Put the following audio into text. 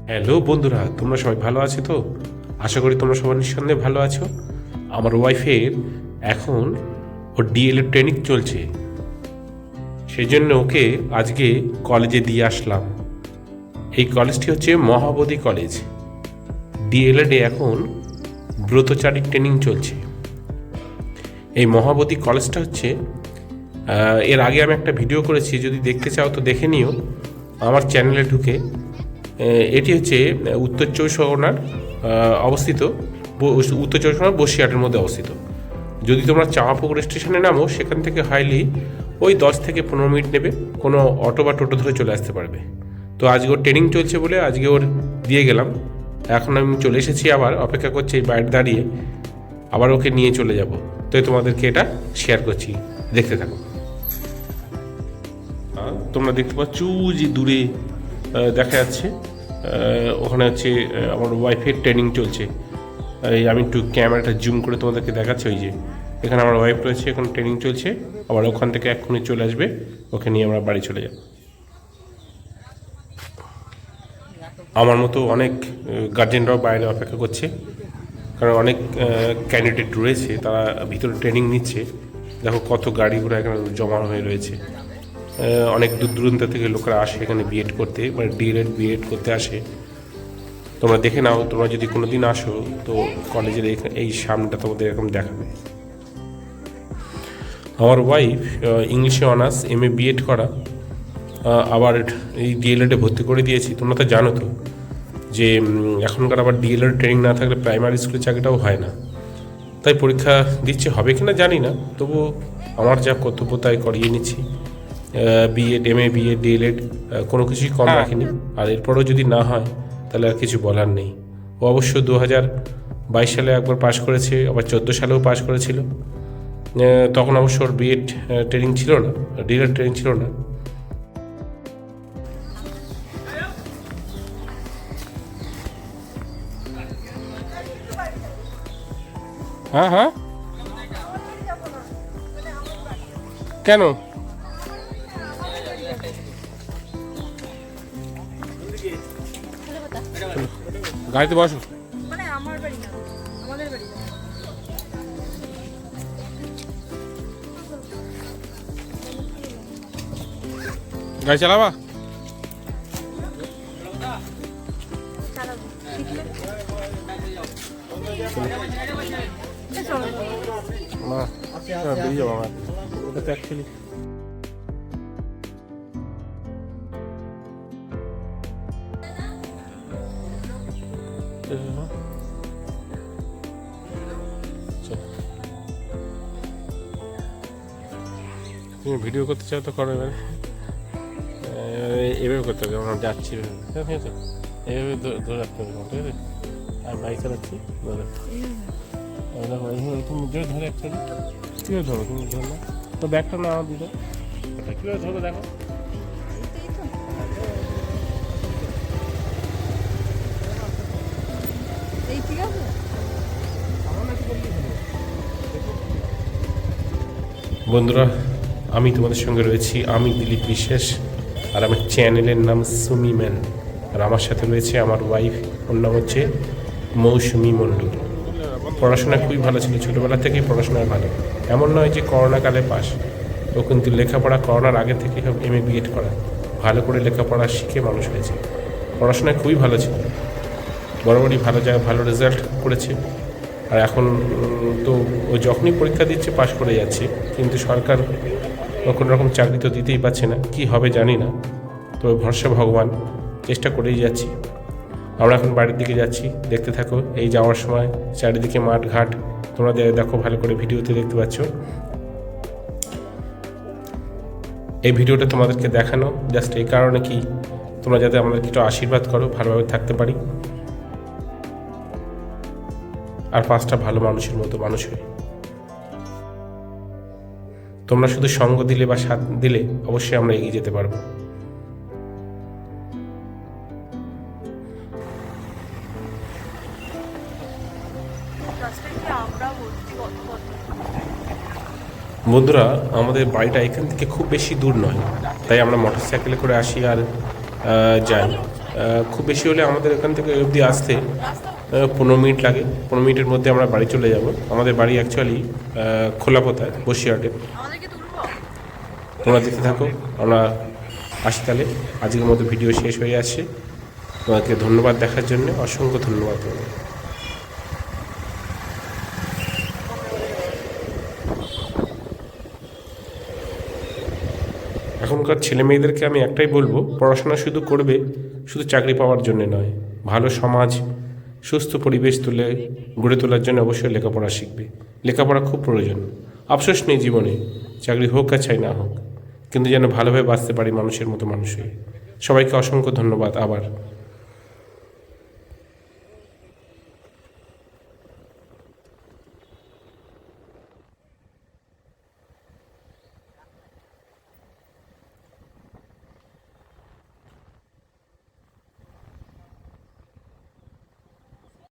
Hello বন্ধুরা, তোমরা সবাই ভালো আছো তো? আশা করি তোমরা সবাই নিঃসন্দেহে ভালো আছো। আমার ওয়াইফের এখন ওর ডিএলএড ট্রেনিং চলছে, সেই জন্য ওকে আজকে কলেজে দিয়ে আসলাম। এই কলেজটি হচ্ছে মহাবোধি কলেজ। ডিএলএডে এখন ব্রতচারী ট্রেনিং চলছে। এই মহাবোধি কলেজটা হচ্ছে এর আগে আমি একটা ভিডিও করেছি, যদি দেখতে চাও তো দেখে নিও আমার চ্যানেলে ঢুকে। এটি হচ্ছে উত্তর চব্বিশ পরগনার অবস্থিত, উত্তর চব্বিশ পরগনার বসিরহাটের মধ্যে অবস্থিত। যদি তোমরা চাঁপাপুকুর স্টেশনে নামো, সেখান থেকে হাইলি ওই 10 থেকে 15 মিনিট নেবে, কোনো অটো বা টোটো ধরে চলে আসতে পারবে। তো আজকে ওর ট্রেনিং চলছে বলে আজকে ওর দিয়ে গেলাম। এখন আমি চলে এসেছি, আবার অপেক্ষা করছি এই বাইরে দাঁড়িয়ে, আবার ওকে নিয়ে চলে যাব। তো তোমাদেরকে এটা শেয়ার করছি, দেখতে থাকো। তোমরা দেখতে পাচ্ছ যে দূরে দেখা যাচ্ছে, ওখানে হচ্ছে আমার ওয়াইফের ট্রেনিং চলছে। এই আমি একটু ক্যামেরাটা জুম করে তোমাদেরকে দেখাচ্ছি। ওই যে এখানে আমার ওয়াইফ রয়েছে, এখন ট্রেনিং চলছে। আবার ওখান থেকে এক্ষুনি চলে আসবে, ওকে নিয়ে আমরা বাড়ি চলে যাব। আমার মতো অনেক গার্জেনরাও বাইরে অপেক্ষা করছে, কারণ অনেক ক্যান্ডিডেট রয়েছে, তারা ভিতরে ট্রেনিং নিচ্ছে। দেখো কত গাড়ি ঘোড়া এখানে জমা হয়ে রয়েছে। অনেক দূর দূরান্ত থেকে লোকেরা আসে এখানে বিএড করতে, মানে ডিএলএড বিএড করতে আসে। তোমরা দেখে নাও, তোমরা যদি কোনো দিন আসো তো কলেজের এই সামনেটা তোমাদের এরকম দেখাবে। আমার ওয়াইফ ইংলিশে অনার্স এমএ বিএড করা, আবার এই ডিএলএডে ভর্তি করে দিয়েছি। তোমরা তো জানো তো যে এখনকার আবার ডিএলএড ট্রেনিং না থাকলে প্রাইমারি স্কুলের চাকরিটাও হয় না। তাই পরীক্ষা দিচ্ছে, হবে কি না জানি না, তবু আমার যা কর্তব্য তাই করিয়ে নিচ্ছি। বিএড এমএ বিএড ডিএলএড কোনো কিছুই কম রাখিনি। আর এরপরেও যদি না হয় তাহলে আর কিছু বলার নেই। ও অবশ্য 2022 সালে একবার পাশ করেছে, আবার 14 সালেও পাশ করেছিল। তখন অবশ্য ওর বিএড ট্রেনিং ছিল না, ডিএলএড ট্রেনিং ছিল না। হ্যাঁ হ্যাঁ, কেন? গাড়িতে বসো। মানে আমার বাড়ি না, আমাদের বাড়ি না। গাড়ি চালাবা? চালাবো, শিখলে? চলো। না, বেরিয়ে যাবো আমার। ওটা তো অ্যাকচুয়ালি তুমি ভিডিও করতে চাও তো করো, এবারে এভাবে করতে হবে। আমরা যাচ্ছি, ঠিক আছে? এইভাবে ধরে রাখতে হবে, ঠিক আছে? আর বাইক চালাচ্ছি, ধরে তুমি ধরে ধরে অ্যাকচুয়ালি কীভাবে ধরো, তুমি ধরো না তো, ব্যাগটা না আমার দিতে কীভাবে ধরো দেখো। এই ঠিক আছে। বন্ধুরা, আমি তোমাদের সঙ্গে রয়েছি, আমি দিলীপ বিশ্বাস, আর আমার চ্যানেলের নাম সুমি ম্যান। আর আমার সাথে রয়েছে আমার ওয়াইফ, ওর নাম হচ্ছে মৌসুমি মণ্ডল। পড়াশোনা খুবই ভালো ছিল, ছোটোবেলা থেকেই পড়াশোনায় ভালো। এমন নয় যে করোনাকালে পাস, ও কিন্তু লেখাপড়া করোনার আগে থেকে এমএ বিএড করা, ভালো করে লেখাপড়া শিখে মানুষ হয়েছে। পড়াশোনায় খুবই ভালো ছিল, বরাবরই ভালো জায়গায় ভালো রেজাল্ট করেছে। আর এখন তো ও যখনই পরীক্ষা দিচ্ছে পাশ করে যাচ্ছে, কিন্তু সরকার কোনো রকম চাকরি তো দিতেই পারছে না। কি হবে জানি না, তবে ভরসা ভগবান, চেষ্টা করেই যাচ্ছি। আমরা এখন বাড়ির দিকে যাচ্ছি, দেখতে থাকো। এই যাওয়ার সময় চারিদিকে মাঠ ঘাট, তোমরা দেখো ভালো করে, ভিডিওতে দেখতে পাচ্ছ। এই ভিডিওটা তোমাদেরকে দেখানো জাস্ট এই কারণে কি, তোমরা যাতে আমাদেরকে একটু আশীর্বাদ করো, ভালোভাবে থাকতে পারি, আর 5টা ভালো মানুষের মতো মানুষ হয়ে। তোমরা শুধু সঙ্গ দিলে বা সাথ দিলে অবশ্যই আমরা এগিয়ে যেতে পারবো। বন্ধুরা, আমাদের বাড়িটা এখান থেকে খুব বেশি দূর নয়, তাই আমরা মোটরসাইকেলে করে আসি আর যাই। খুব বেশি হলে আমাদের এখান থেকে অবধি আসতে 15 মিনিট লাগে। 15 মিনিটের মধ্যে আমরা বাড়ি চলে যাব। আমাদের বাড়ি অ্যাকচুয়ালি খোলাপোতায় বসিরহাটে। তোমরা দেখতে থাকো, আমরা আসি তাহলে। আজকের মতো ভিডিও শেষ হয়ে আসছে। তোমাকে ধন্যবাদ দেখার জন্য, অসংখ্য ধন্যবাদ তোমাকে। এখনকার ছেলে মেয়েদেরকে আমি একটাই বলবো, পড়াশোনা শুধু করবে, শুধু চাকরি পাওয়ার জন্য নয়, ভালো সমাজ, সুস্থ পরিবেশ গড়ে তোলার জন্য অবশ্যই লেখাপড়া শিখবে। লেখাপড়া খুব প্রয়োজন। আফসোস নেই জীবনে, চাকরি হোক আর চাই না হোক, কিন্তু যেন ভালোভাবে বাঁচতে পারি মানুষের মতো মানুষ হয়ে। সবাইকে অসংখ্য ধন্যবাদ আবার।